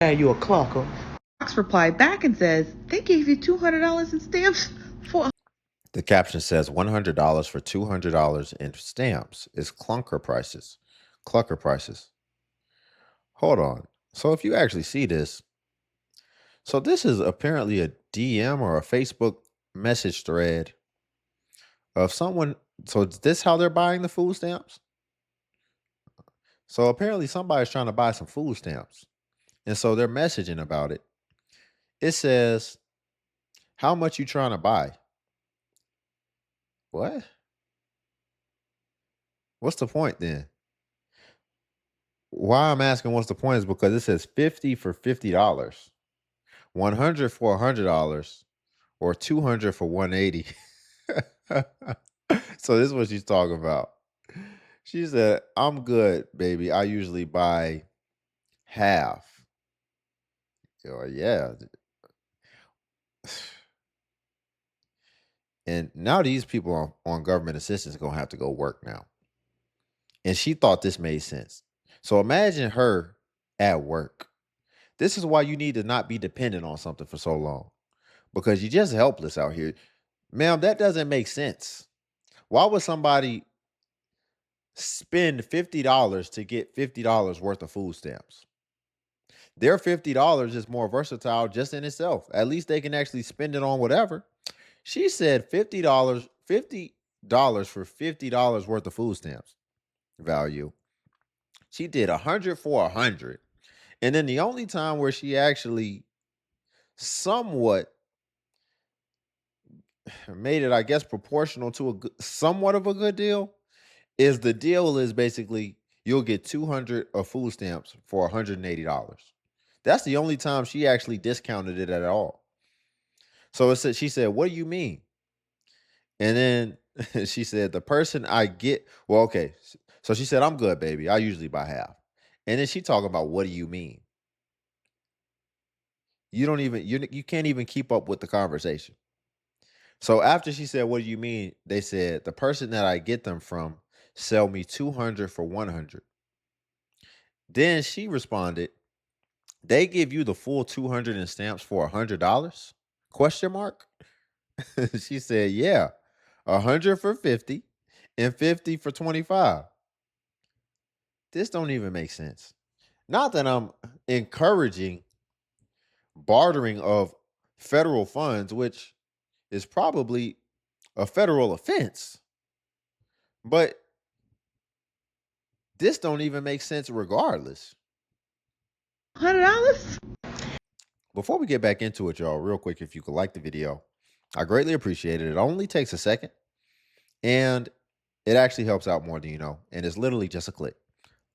And you a clucker. Fox replied back and says, they gave you $200 in stamps for. The caption says $100 for $200 in stamps is clunker prices. Clucker prices. Hold on. So if you actually see this, so this is apparently a DM or a Facebook message thread of someone. So is this how they're buying the food stamps? So apparently somebody's trying to buy some food stamps. And so they're messaging about it. It says, how much you trying to buy? What? What's the point then? Why I'm asking what's the point is because it says 50 for $50, 100 for $100, or 200 for 180. So this is what she's talking about. She said, I'm good, baby. I usually buy half. Yeah. And now these people on government assistance are going to have to go work now. And she thought this made sense. So imagine her at work. This is why you need to not be dependent on something for so long because you're just helpless out here. Ma'am, that doesn't make sense. Why would somebody spend $50 to get $50 worth of food stamps? Their $50 is more versatile just in itself. At least they can actually spend it on whatever. She said $50 for $50 worth of food stamps value. She did 100 for 100. And then the only time where she actually somewhat made it, I guess, proportional to somewhat of a good deal is the deal is basically you'll get 200 of food stamps for $180. That's the only time she actually discounted it at all. So she said, what do you mean? And then she said, the person I get, well, okay. So she said, I'm good, baby. I usually buy half. And then she talking about, what do you mean? You don't even, you can't even keep up with the conversation. So after she said, what do you mean? They said, the person that I get them from sell me 200 for 100. Then she responded, they give you the full 200 in stamps for $100? Question mark. She said, yeah, 100 for 50 and 50 for 25. This don't even make sense. Not that I'm encouraging bartering of federal funds, which is probably a federal offense. But this don't even make sense regardless. $100? Before we get back into it, y'all, real quick, if you could like the video, I greatly appreciate it. It only takes a second and it actually helps out more than you know. And it's literally just a click.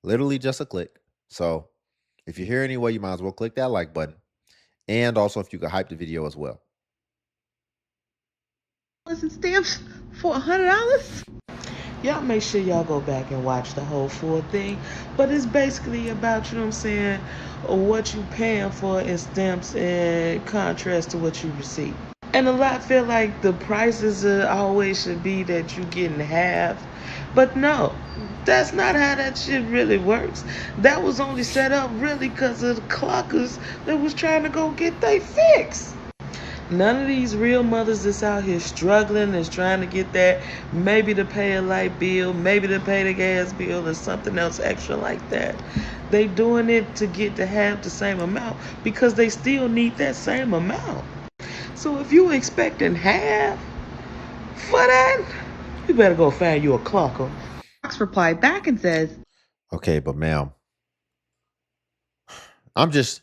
Literally just a click. So if you're here anyway, you might as well click that like button. And also if you could hype the video as well. In stamps for $100? Y'all make sure y'all go back and watch the whole full thing. But it's basically about, you know what I'm saying, what you paying for in stamps in contrast to what you receive. And a lot feel like the prices always should be that you getting half. But no, that's not how that shit really works. That was only set up really because of the clockers that was trying to go get they fix. None of these real mothers that's out here struggling is trying to get that, maybe to pay a light bill, maybe to pay the gas bill or something else extra like that. They doing it to get to have the same amount because they still need that same amount. So if you expecting half for that, you better go find you a clocker. Fox replied back and says, Okay, but ma'am, I'm just,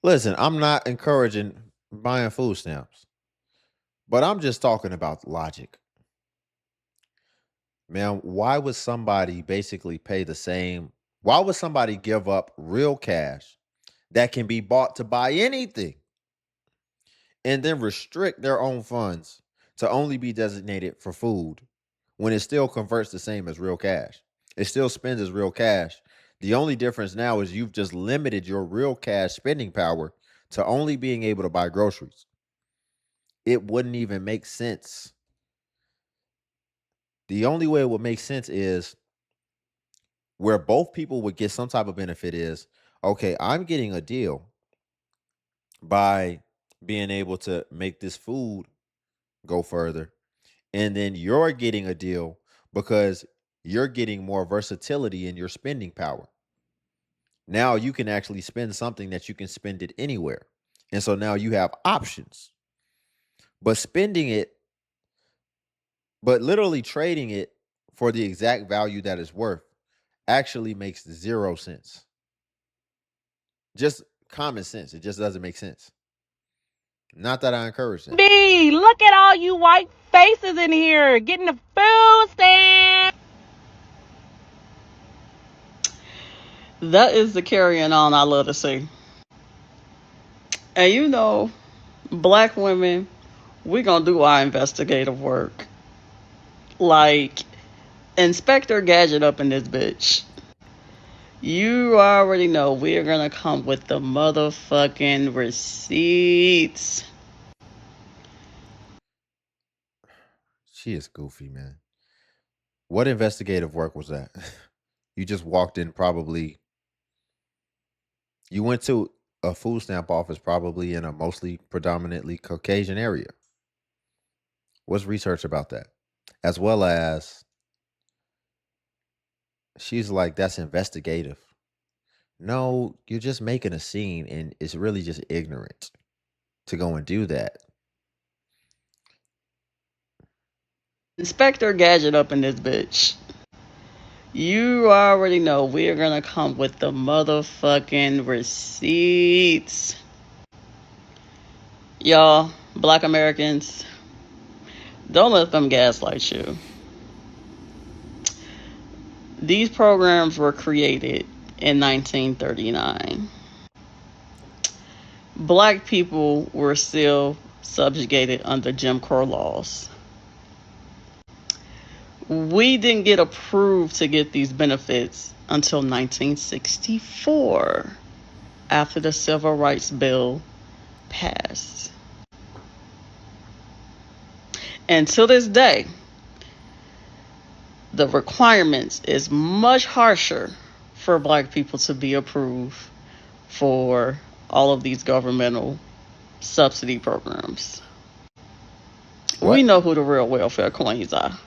listen, I'm not encouraging buying food stamps, but I'm just talking about logic. Man, why would somebody basically pay the same? Why would somebody give up real cash that can be bought to buy anything and then restrict their own funds to only be designated for food when it still converts the same as real cash? It still spends as real cash. The only difference now is you've just limited your real cash spending power to only being able to buy groceries. It wouldn't even make sense. The only way it would make sense is where both people would get some type of benefit is okay, I'm getting a deal by being able to make this food go further. And then you're getting a deal because you're getting more versatility in your spending power. Now you can actually spend something that you can spend it anywhere. And so now you have options. But spending it, but literally trading it for the exact value that it's worth actually makes zero sense. Just common sense. It just doesn't make sense. Not that I encourage that. B, look at all you white faces in here getting the food stamp. That is the carrying on I love to see. And black women, we gonna do our investigative work. Like Inspector Gadget up in this bitch. You already know we're gonna come with the motherfucking receipts. She is goofy, man. What investigative work was that? You just walked in, probably. You went to a food stamp office, probably in a mostly predominantly Caucasian area. What's research about that? As well as, she's like, that's investigative. No, you're just making a scene, and it's really just ignorant to go and do that. Inspector Gadget up in this bitch. You already know we're gonna come with the motherfucking receipts. Y'all, black Americans, don't let them gaslight you. These programs were created in 1939. Black people were still subjugated under Jim Crow laws. We didn't get approved to get these benefits until 1964, after the Civil Rights Bill passed. And to this day, the requirements is much harsher for black people to be approved for all of these governmental subsidy programs. We What? know who the real welfare queens are.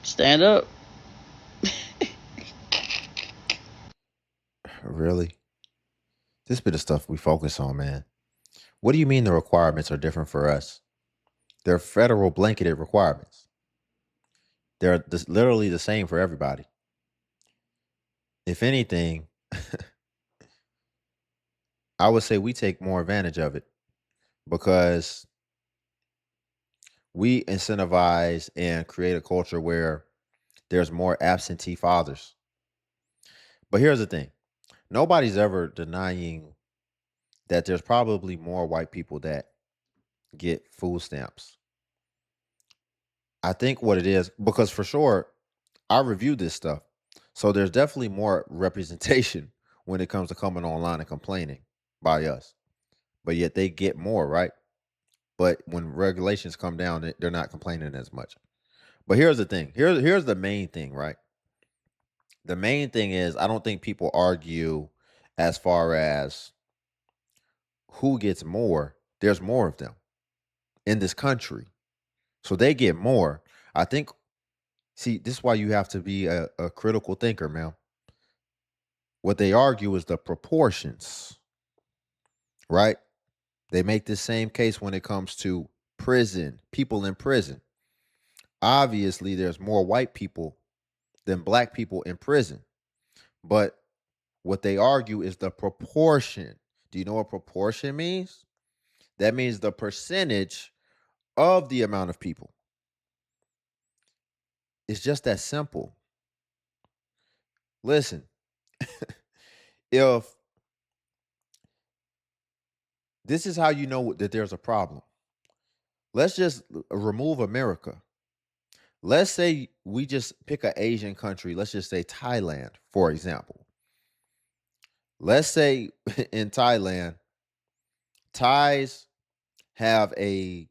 Stand up. Really? This bit of stuff we focus on, man. What do you mean the requirements are different for us? They're federal blanketed requirements. They're literally the same for everybody. If anything, I would say we take more advantage of it because we incentivize and create a culture where there's more absentee fathers. But here's the thing, nobody's ever denying that there's probably more white people that get food stamps. I think what it is, because for sure, I review this stuff. So there's definitely more representation when it comes to coming online and complaining by us. But yet they get more, right? But when regulations come down, they're not complaining as much. But here's the thing. Here's the main thing, right? The main thing is, I don't think people argue as far as who gets more. There's more of them in this country. So they get more. I think, see, this is why you have to be a critical thinker, man. What they argue is the proportions, right? They make the same case when it comes to prison, people in prison. Obviously, there's more white people than black people in prison. But what they argue is the proportion. Do you know what proportion means? That means the percentage of the amount of people. It's just that simple. Listen, if this is how you know that there's a problem, let's just remove America. Let's say we just pick an Asian country. Let's just say Thailand, for example. Let's say in Thailand, Thais have a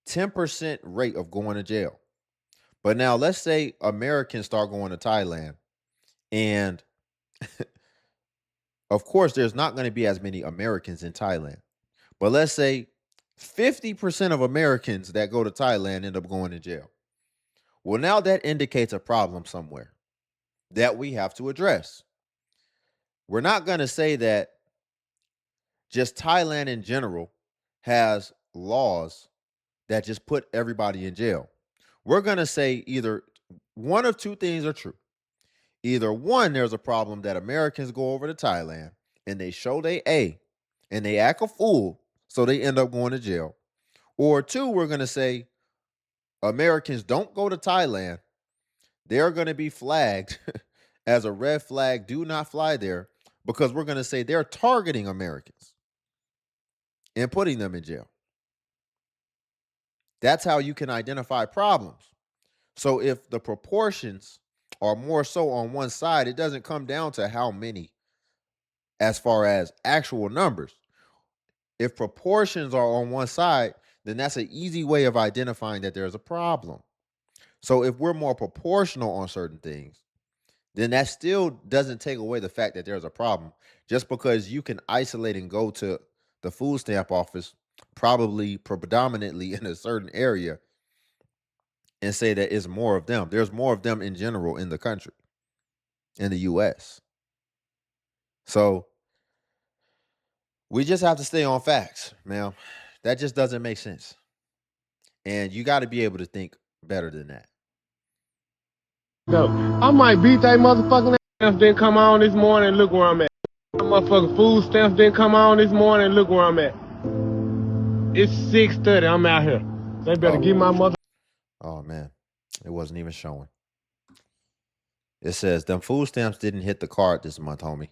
10% rate of going to jail. But now let's say Americans start going to Thailand and Of course, there's not going to be as many Americans in Thailand. But let's say 50% of Americans that go to Thailand end up going to jail. Well, now that indicates a problem somewhere that we have to address. We're not going to say that just Thailand in general has laws that just put everybody in jail. We're going to say either one of two things are true. Either one, there's a problem that Americans go over to Thailand and they show they A and they act a fool, so they end up going to jail. Or two, we're going to say Americans don't go to Thailand. They're going to be flagged as a red flag. Do not fly there, because we're going to say they're targeting Americans and putting them in jail. That's how you can identify problems. So if the proportions are more so on one side, it doesn't come down to how many as far as actual numbers. If proportions are on one side, then that's an easy way of identifying that there's a problem. So if we're more proportional on certain things, then that still doesn't take away the fact that there's a problem. Just because you can isolate and go to the food stamp office, probably predominantly in a certain area, and say that it's more of them. There's more of them in general in the country, in the US. So we just have to stay on facts, man. That just doesn't make sense. And you got to be able to think better than that. No, I might beat that motherfucking ass. Didn't come on this morning. Look where I'm at. Motherfucking food stamps didn't come on this morning. Look where I'm at. It's 6:30. I'm out here. They better get my mother. Oh man, it wasn't even showing. It says them food stamps didn't hit the card this month, homie.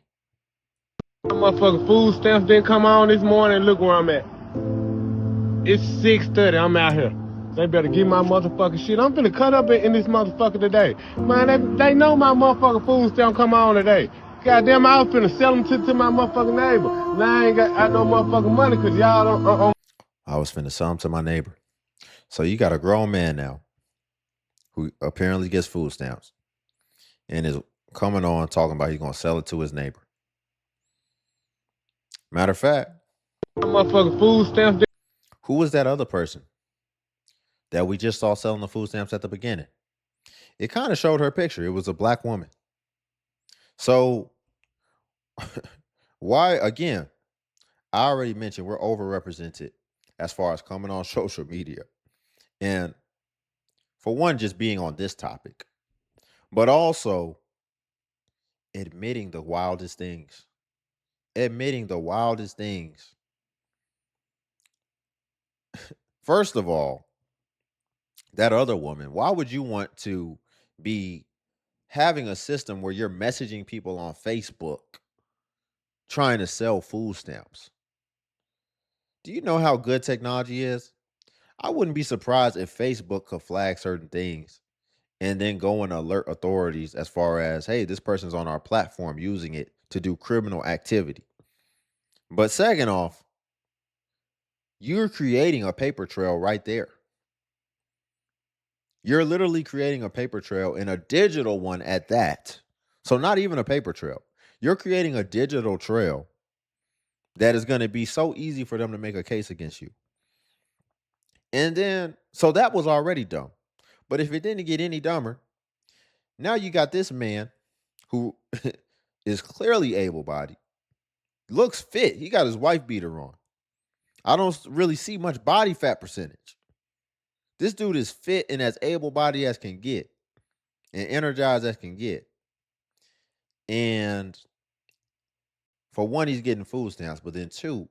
Motherfucking food stamps didn't come on this morning. Look where I'm at. It's 6:30. I'm out here. They better get my motherfucking shit. I'm finna cut up in this motherfucker today. Man, they know my motherfucking food stamp come on today. Goddamn, I was finna sell them to my motherfucking neighbor. Now I ain't got no motherfucking money because y'all don't. I was finna sell them to my neighbor. So you got a grown man now who apparently gets food stamps and is coming on talking about he's gonna sell it to his neighbor. Matter of fact, motherfucking food stamps. Who was that other person that we just saw selling the food stamps at the beginning? It kind of showed her picture. It was a black woman. So why, again, I already mentioned we're overrepresented as far as coming on social media. And for one, just being on this topic, but also admitting the wildest things. Admitting the wildest things. First of all, that other woman, why would you want to be having a system where you're messaging people on Facebook trying to sell food stamps? Do you know how good technology is? I wouldn't be surprised if Facebook could flag certain things and then go and alert authorities as far as, hey, this person's on our platform using it to do criminal activity. But second off, you're creating a paper trail right there. You're literally creating a paper trail, and a digital one at that. So not even a paper trail. You're creating a digital trail that is going to be so easy for them to make a case against you. And then, so that was already dumb. But if it didn't get any dumber, now you got this man who is clearly able-bodied, looks fit. He got his wife beater on. I don't really see much body fat percentage. This dude is fit and as able-bodied as can get and energized as can get. And for one, he's getting food stamps, but then two,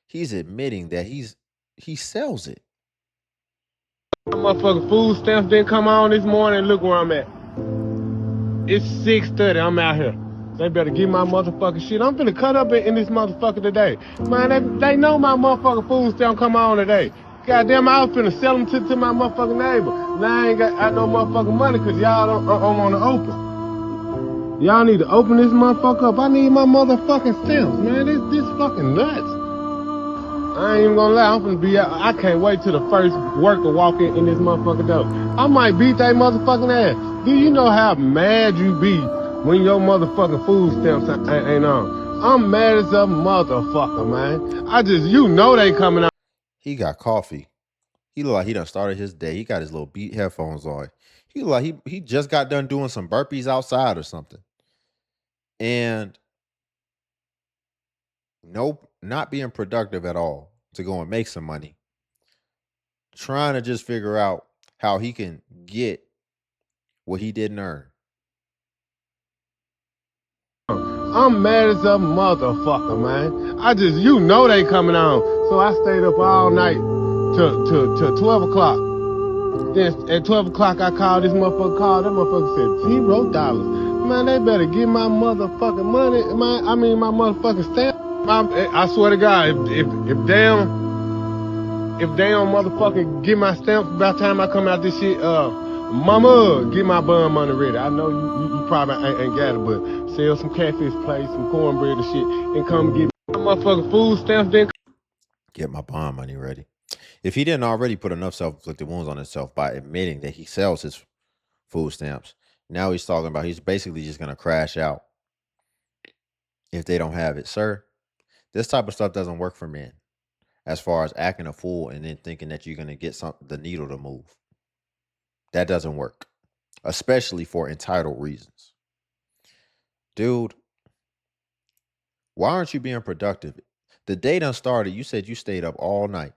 he's admitting that he sells it. Motherfucking food stamps didn't come on this morning. Look where I'm at. It's 6:30. I'm out here. They better get my motherfucking shit. I'm finna cut up in this motherfucker today. Man, they know my motherfucking food stamp come on today. Goddamn, I was finna sell them to my motherfucking neighbor. Now I ain't got no motherfucking money because y'all don't want to open. Y'all need to open this motherfucker up. I need my motherfucking stamps, man. This fucking nuts. I ain't even gonna lie, I'm finna be out. I can't wait till the first worker walk in this motherfucker door. I might beat that motherfucking ass. Do you know how mad you be when your motherfucking food stamps ain't on? I'm mad as a motherfucker, man. You know they coming out. He got coffee. He look like he done started his day. He got his little beat headphones on. He look like he just got done doing some burpees outside or something. And nope, not being productive at all to go and make some money. Trying to just figure out how he can get what he didn't earn. I'm mad as a motherfucker, man. You know they coming on. So I stayed up all night till 12 o'clock. Then at 12 o'clock, I called this motherfucker call. That motherfucker said $0. Man, they better get my motherfucking money. My motherfucking stamp. I swear to God, if they don't motherfucking get my stamp by the time I come out this shit, mama, get my bun money ready. I know you probably ain't got it, but sell some catfish plates, some cornbread and shit, and come get my motherfucking food stamps. Then Get my bond money ready. If he didn't already put enough self-inflicted wounds on himself by admitting that he sells his food stamps, now he's talking about he's basically just going to crash out if they don't have it. Sir, this type of stuff doesn't work for men as far as acting a fool and then thinking that you're going to get the needle to move. That doesn't work, especially for entitled reasons. Dude, why aren't you being productive? The day done started, you said you stayed up all night.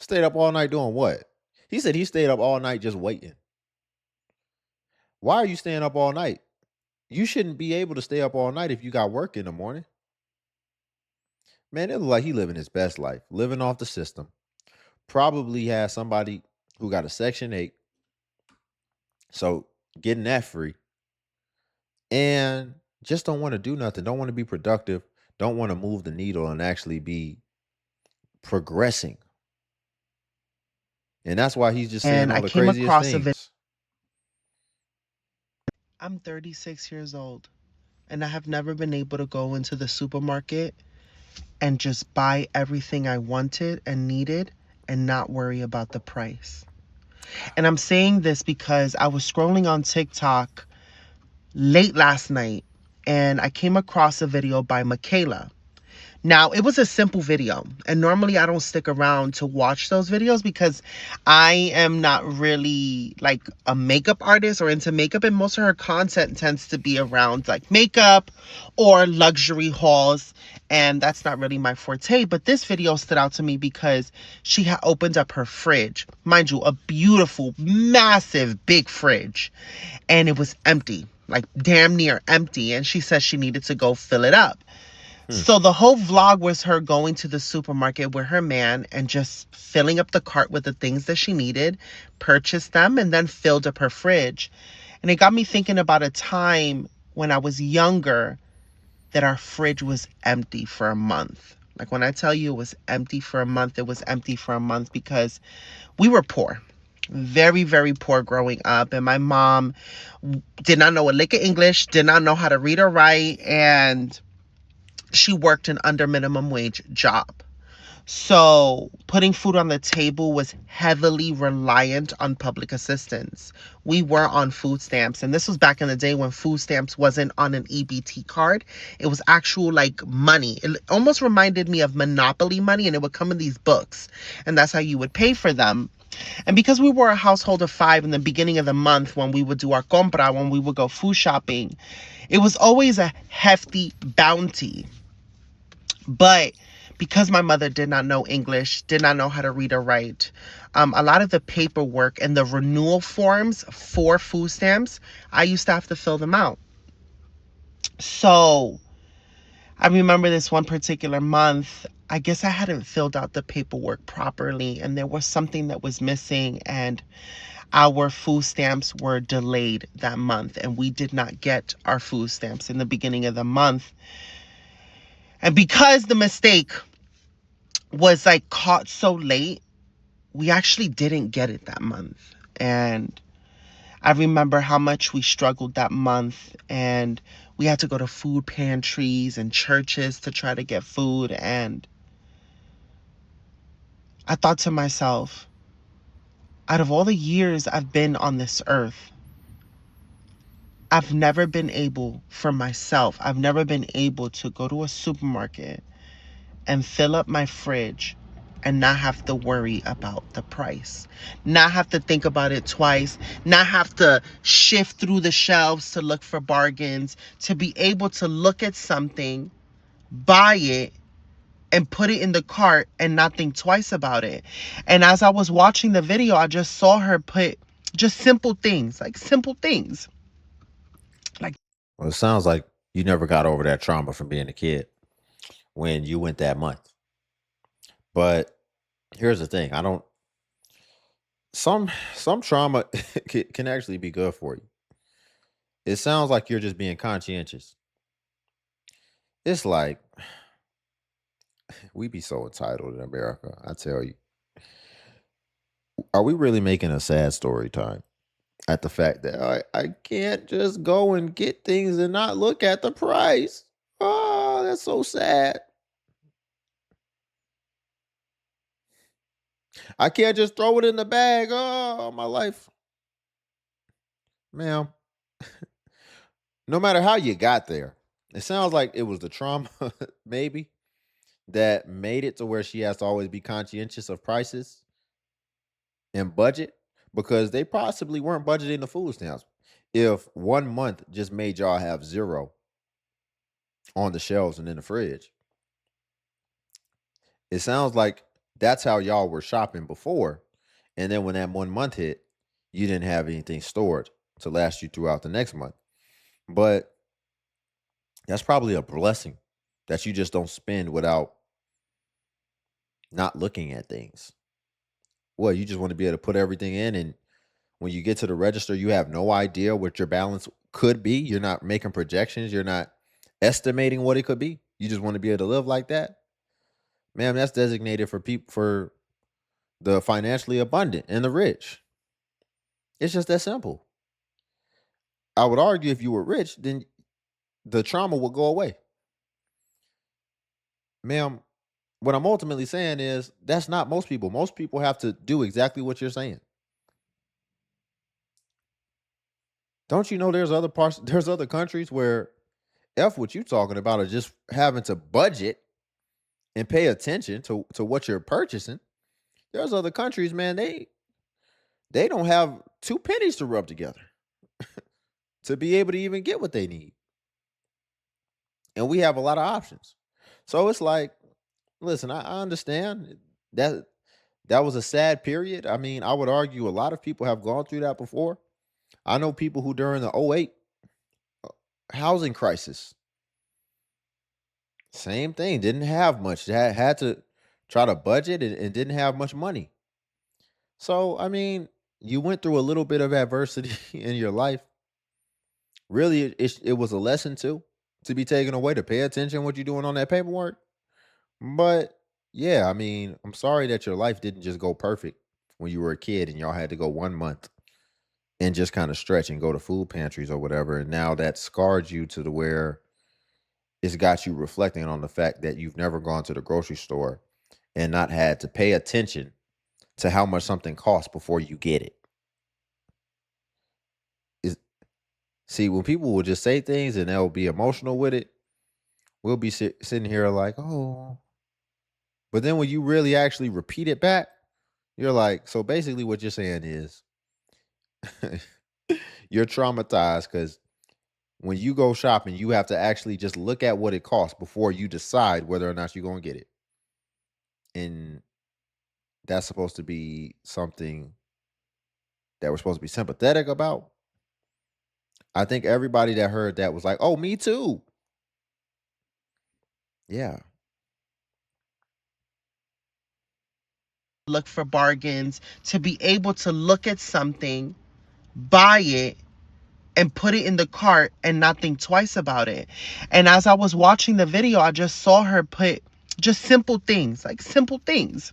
Stayed up all night doing what? He said he stayed up all night just waiting. Why are you staying up all night? You shouldn't be able to stay up all night if you got work in the morning. Man, it look like he living his best life, living off the system. Probably has somebody who got a Section 8. So getting that free. And just don't want to do nothing. Don't want to be productive. Don't want to move the needle and actually be progressing. And that's why he's just saying And all I the came craziest across a video. things. I'm 36 years old, and I have never been able to go into the supermarket and just buy everything I wanted and needed and not worry about the price. And I'm saying this because I was scrolling on TikTok late last night and I came across a video by Michaela. Now, it was a simple video, and normally I don't stick around to watch those videos because I am not really like a makeup artist or into makeup, and most of her content tends to be around like makeup or luxury hauls, and that's not really my forte. But this video stood out to me because she had opened up her fridge, mind you, a beautiful, massive, big fridge, and it was empty, like damn near empty, and she said she needed to go fill it up. Hmm. So the whole vlog was her going to the supermarket with her man and just filling up the cart with the things that she needed, purchased them, and then filled up her fridge. And it got me thinking about a time when I was younger that our fridge was empty for a month. Like when I tell you it was empty for a month, it was empty for a month because we were poor. Very, very poor growing up. And my mom did not know a lick of English, did not know how to read or write, and she worked an under minimum wage job. So putting food on the table was heavily reliant on public assistance. We were on food stamps, and this was back in the day when food stamps wasn't on an EBT card. It was actual like money. It almost reminded me of Monopoly money, and it would come in these books, and that's how you would pay for them. And because we were a household of 5 in the beginning of the month when we would do our compra, when we would go food shopping, it was always a hefty bounty. But because my mother did not know English, did not know how to read or write, a lot of the paperwork and the renewal forms for food stamps, I used to have to fill them out. So I remember this one particular month, I guess I hadn't filled out the paperwork properly and there was something that was missing, and our food stamps were delayed that month and we did not get our food stamps in the beginning of the month. And because the mistake was like caught so late, we actually didn't get it that month. And I remember how much we struggled that month, and we had to go to food pantries and churches to try to get food. And I thought to myself, out of all the years I've been on this earth, I've never been able, for myself, I've never been able to go to a supermarket and fill up my fridge and not have to worry about the price, not have to think about it twice, not have to shift through the shelves to look for bargains, to be able to look at something, buy it, and put it in the cart and not think twice about it. And as I was watching the video, I just saw her put just simple things, like simple things. Like, Well, it sounds like you never got over that trauma from being a kid when you went that month. But here's the thing: I don't. Some trauma can actually be good for you. It sounds like you're just being conscientious. It's like we be so entitled in America. I tell you, are we really making a sad story time at the fact that I can't just go and get things and not look at the price? Oh, that's so sad. I can't just throw it in the bag. Oh, my life, ma'am. No matter how you got there, it sounds like it was the trauma, maybe, that made it to where she has to always be conscientious of prices and budget because they possibly weren't budgeting the food stamps. If 1 month just made y'all have zero on the shelves and in the fridge, it sounds like that's how y'all were shopping before. And then when that 1 month hit, you didn't have anything stored to last you throughout the next month. But that's probably a blessing that you just don't spend without not looking at things. Well, you just want to be able to put everything in, and when you get to the register, you have no idea what your balance could be. You're not making projections. You're not estimating what it could be. You just want to be able to live like that. Ma'am, that's designated for people for the financially abundant and the rich. It's just that simple. I would argue if you were rich, then the trauma would go away. Ma'am, what I'm ultimately saying is that's not most people. Most people have to do exactly what you're saying. Don't you know there's other countries where F what you talking about are just having to budget and pay attention to what you're purchasing. There's other countries, man, they don't have two pennies to rub together to be able to even get what they need. And we have a lot of options. So it's like, listen, I understand that that was a sad period. I mean, I would argue a lot of people have gone through that before. I know people who during the '08 housing crisis, same thing, didn't have much. Had to try to budget and didn't have much money. So, I mean, you went through a little bit of adversity in your life. Really, it was a lesson too to be taken away to pay attention what you're doing on that paperwork. But yeah, I mean, I'm sorry that your life didn't just go perfect when you were a kid and y'all had to go 1 month and just kind of stretch and go to food pantries or whatever. And now that scarred you to the where it's got you reflecting on the fact that you've never gone to the grocery store and not had to pay attention to how much something costs before you get it. Is See, when people will just say things and they'll be emotional with it, we'll be sitting here like, oh. But then when you really actually repeat it back, you're like, so basically what you're saying is you're traumatized because when you go shopping, you have to actually just look at what it costs before you decide whether or not you're going to get it. And that's supposed to be something that we're supposed to be sympathetic about. I think everybody that heard that was like, "Oh, me too." Yeah. look for bargains, to be able to look at something, buy it, and put it in the cart and not think twice about it. And as I was watching the video, I just saw her put just simple things, like simple things,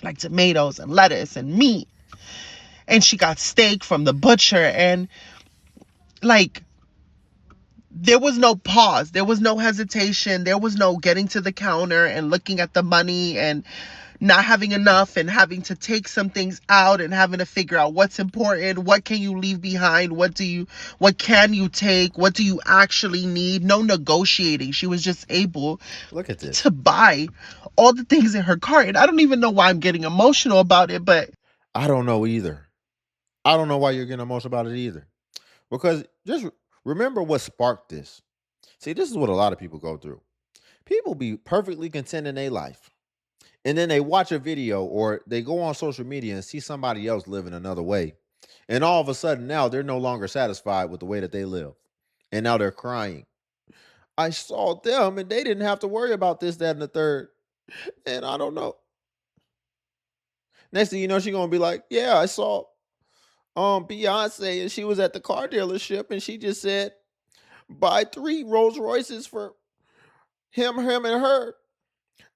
like tomatoes and lettuce and meat. And she got steak from the butcher. And like, there was no pause, there was no hesitation, there was no getting to the counter and looking at the money and not having enough and having to take some things out and having to figure out what's important, what can you leave behind, what can you take, what do you actually need. No negotiating. She was just able Look at to this. buy all the things in her cart. And I don't even know why I'm getting emotional about it, but I don't know either. I don't know why you're getting emotional about it either. Because just remember what sparked this. See, this is what a lot of people go through. People be perfectly content in their life. And then they watch a video or they go on social media and see somebody else living another way. And all of a sudden now they're no longer satisfied with the way that they live. And now they're crying. I saw them and they didn't have to worry about this, that, and the third. And I don't know. Next thing you know, she's gonna be like, yeah, I saw Beyonce and she was at the car dealership and she just said, buy 3 Rolls Royces for him, and her.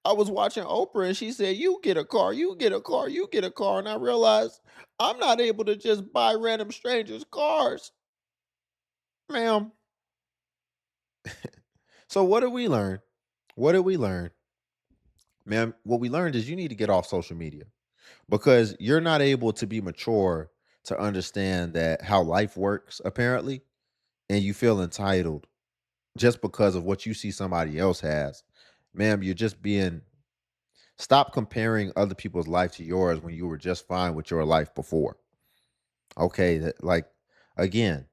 I was watching Oprah and she said, you get a car, you get a car, you get a car. And I realized I'm not able to just buy random strangers cars. Ma'am. So what did we learn? What did we learn? Ma'am, what we learned is you need to get off social media because you're not able to be mature to understand that how life works, apparently, and you feel entitled just because of what you see somebody else has. Ma'am, you're just being stop comparing other people's life to yours when you were just fine with your life before. Okay, like again,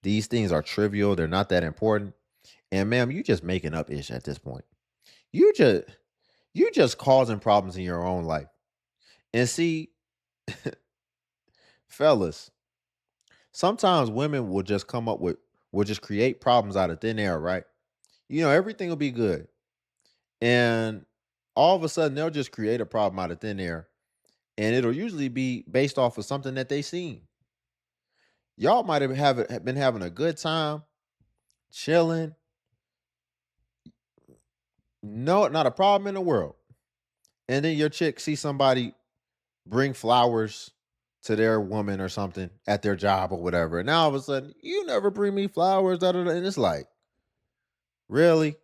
these things are trivial, they're not that important. And ma'am, you just making up ish at this point. You just you just causing problems in your own life. And see, fellas, sometimes women will just come up with will just create problems out of thin air, right? You know, everything will be good. And all of a sudden they'll just create a problem out of thin air. And it'll usually be based off of something that they seen. Y'all might have been having a good time, chilling, no, not a problem in the world. And then your chick see somebody bring flowers to their woman or something at their job or whatever. And now all of a sudden, you never bring me flowers, da, da, da. And it's like, really?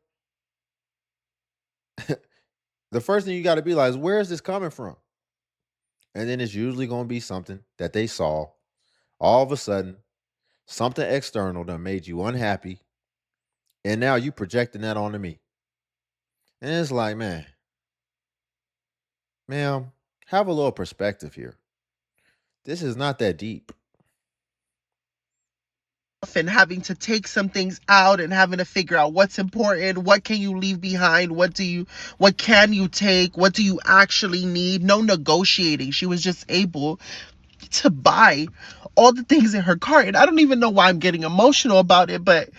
The first thing you got to be like is, where is this coming from? And then it's usually going to be something that they saw. All of a sudden, something external that made you unhappy. And now you projecting that onto me. And it's like, man, ma'am, have a little perspective here. This is not that deep. and having to take some things out and having to figure out what's important, what can you leave behind, what can you take, what do you actually need. No negotiating. She was just able to buy all the things in her cart. And I don't even know why I'm getting emotional about it, but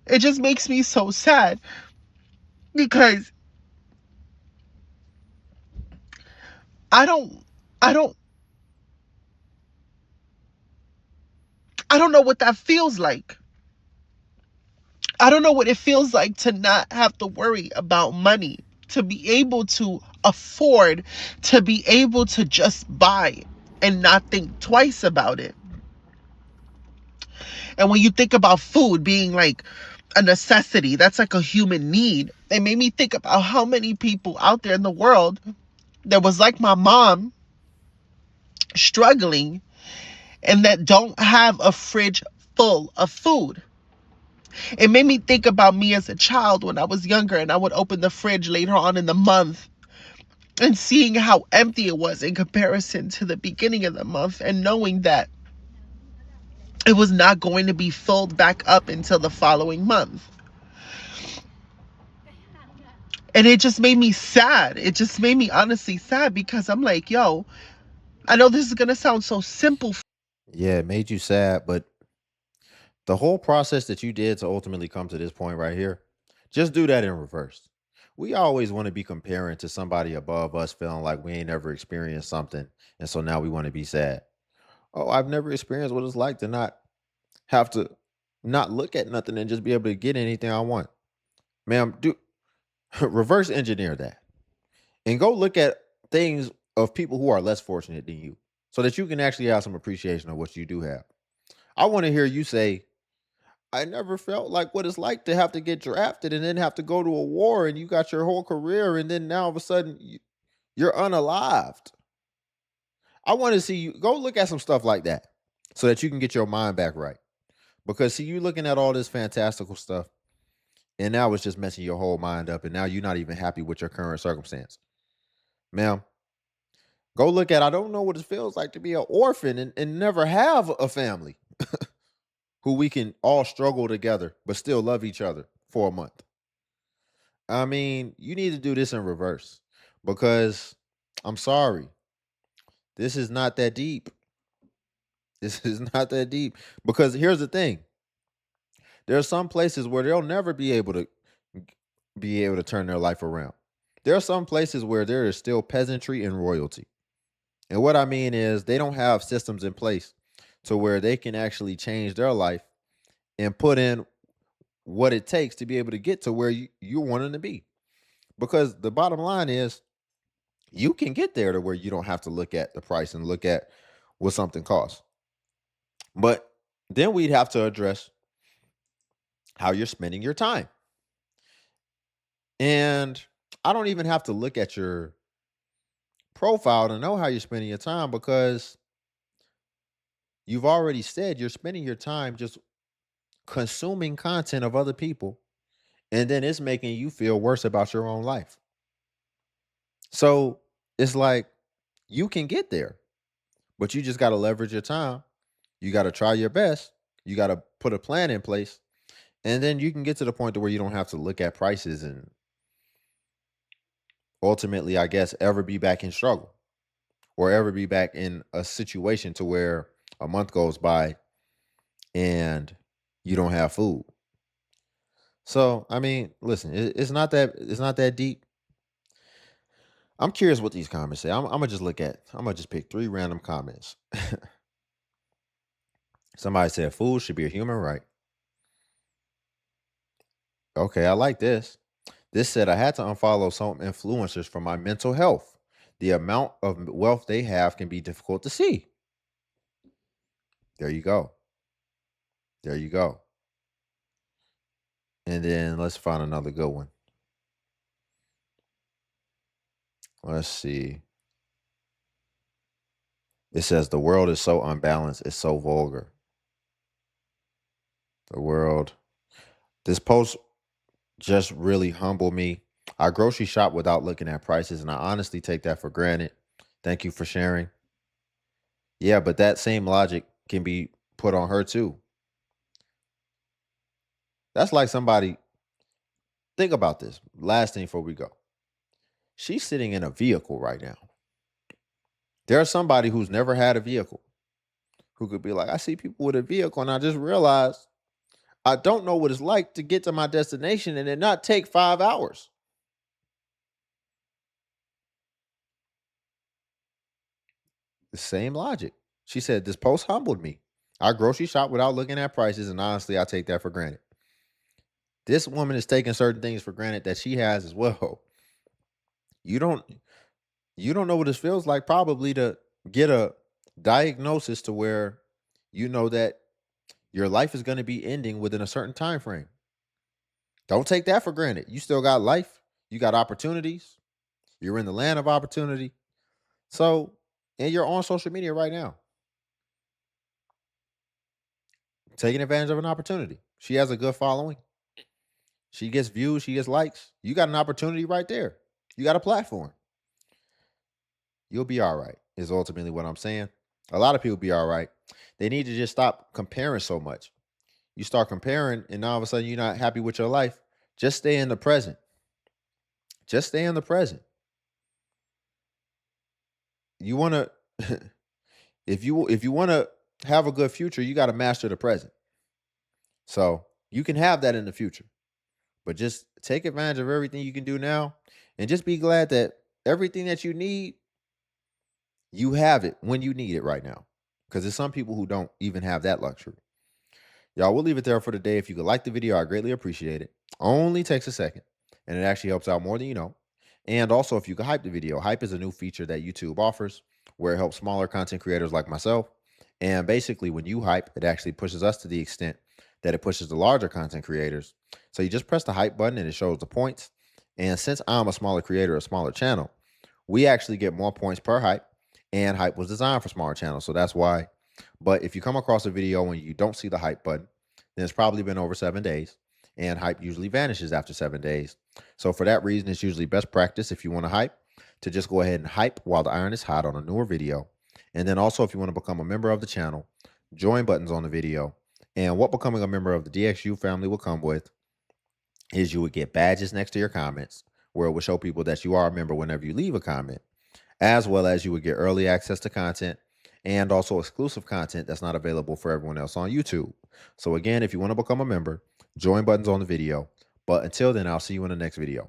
it just makes me so sad because I don't I don't I don't know what that feels like. I don't know what it feels like to not have to worry about money, to be able to afford, to be able to just buy and not think twice about it. And when you think about food being like a necessity, that's like a human need. It made me think about how many people out there in the world that was like my mom, struggling, and that don't have a fridge full of food. It made me think about me as a child when I was younger and I would open the fridge later on in the month and seeing how empty it was in comparison to the beginning of the month and knowing that it was not going to be filled back up until the following month. And it just made me sad. It just made me honestly sad because I'm like, yo, I know this is going to sound so simple. Yeah, it made you sad, but the whole process that you did to ultimately come to this point right here, just do that in reverse. We always want to be comparing to somebody above us, feeling like we ain't never experienced something. And so now we want to be sad. Oh, I've never experienced what it's like to not have to not look at nothing and just be able to get anything I want. Ma'am, do reverse engineer that and go look at things of people who are less fortunate than you so that you can actually have some appreciation of what you do have. I want to hear you say, I never felt like what it's like to have to get drafted and then have to go to a war and you got your whole career and then now all of a sudden You're unalived. I want to see you go look at some stuff like that so that you can get your mind back right. Because see, you looking at all this fantastical stuff, and now it's just messing your whole mind up, and now you're not even happy with your current circumstance. Ma'am, go look at I don't know what it feels like to be an orphan and never have a family who we can all struggle together but still love each other for a month. I mean, you need to do this in reverse because I'm sorry, this is not that deep. This is not that deep because here's the thing. There are some places where they'll never be able to turn their life around. There are some places where there is still peasantry and royalty. And what I mean is they don't have systems in place to where they can actually change their life and put in what it takes to be able to get to where you're wanting to be. Because the bottom line is you can get there to where you don't have to look at the price and look at what something costs. But then we'd have to address how you're spending your time. And I don't even have to look at your profile to know how you're spending your time because you've already said you're spending your time just consuming content of other people, and then it's making you feel worse about your own life. So it's like you can get there, but you just got to leverage your time. You got to try your best. You got to put a plan in place, and then you can get to the point to where you don't have to look at prices and ultimately, I guess, ever be back in struggle or ever be back in a situation to where a month goes by and you don't have food. So, I mean, listen, it's not that deep. I'm curious what these comments say. I'm gonna just pick three random comments. Somebody said food should be a human right. Okay, I like this. This said I had to unfollow some influencers for my mental health. The amount of wealth they have can be difficult to see. There you go. There you go. And then let's find another good one. Let's see. It says the world is so unbalanced, it's so vulgar. The world. This post just really humbled me. I grocery shop without looking at prices, and I honestly take that for granted. Thank you for sharing. Yeah, but that same logic can be put on her too. That's like somebody, think about this. Last thing before we go. She's sitting in a vehicle right now. There's somebody who's never had a vehicle who could be like, I see people with a vehicle, and I just realized I don't know what it's like to get to my destination and it not take 5 hours. The same logic. She said, this post humbled me. I grocery shop without looking at prices, and honestly, I take that for granted. This woman is taking certain things for granted that she has as well. You don't you don't know what it feels like probably to get a diagnosis to where you know that your life is going to be ending within a certain time frame. Don't take that for granted. You still got life. You got opportunities. You're in the land of opportunity. So, and you're on social media right now, taking advantage of an opportunity. She has a good following. She gets views. She gets likes. You got an opportunity right there. You got a platform. You'll be all right, is ultimately what I'm saying. A lot of people be all right. They need to just stop comparing so much. You start comparing, and all of a sudden you're not happy with your life. Just stay in the present. Just stay in the present. You want to, if you want to have a good future, you got to master the present. So you can have that in the future, but just take advantage of everything you can do now, and just be glad that everything that you need, you have it when you need it right now. Because there's some people who don't even have that luxury. Y'all, we'll leave it there for today. If you could like the video, I greatly appreciate it. Only takes a second, and it actually helps out more than you know. And also, if you could hype the video, hype is a new feature that YouTube offers where it helps smaller content creators like myself. And basically, when you hype, it actually pushes us to the extent that it pushes the larger content creators. So you just press the hype button and it shows the points. And since I'm a smaller creator, a smaller channel, we actually get more points per hype, and hype was designed for smaller channels, so that's why. But if you come across a video and you don't see the hype button, then it's probably been over 7 days, and hype usually vanishes after 7 days. So for that reason, it's usually best practice if you want to hype to just go ahead and hype while the iron is hot on a newer video. And then also, if you want to become a member of the channel, join buttons on the video. And what becoming a member of the DXU family will come with is you would get badges next to your comments, where it will show people that you are a member whenever you leave a comment, as well as you would get early access to content and also exclusive content that's not available for everyone else on YouTube. So again, if you want to become a member, join buttons on the video. But until then, I'll see you in the next video.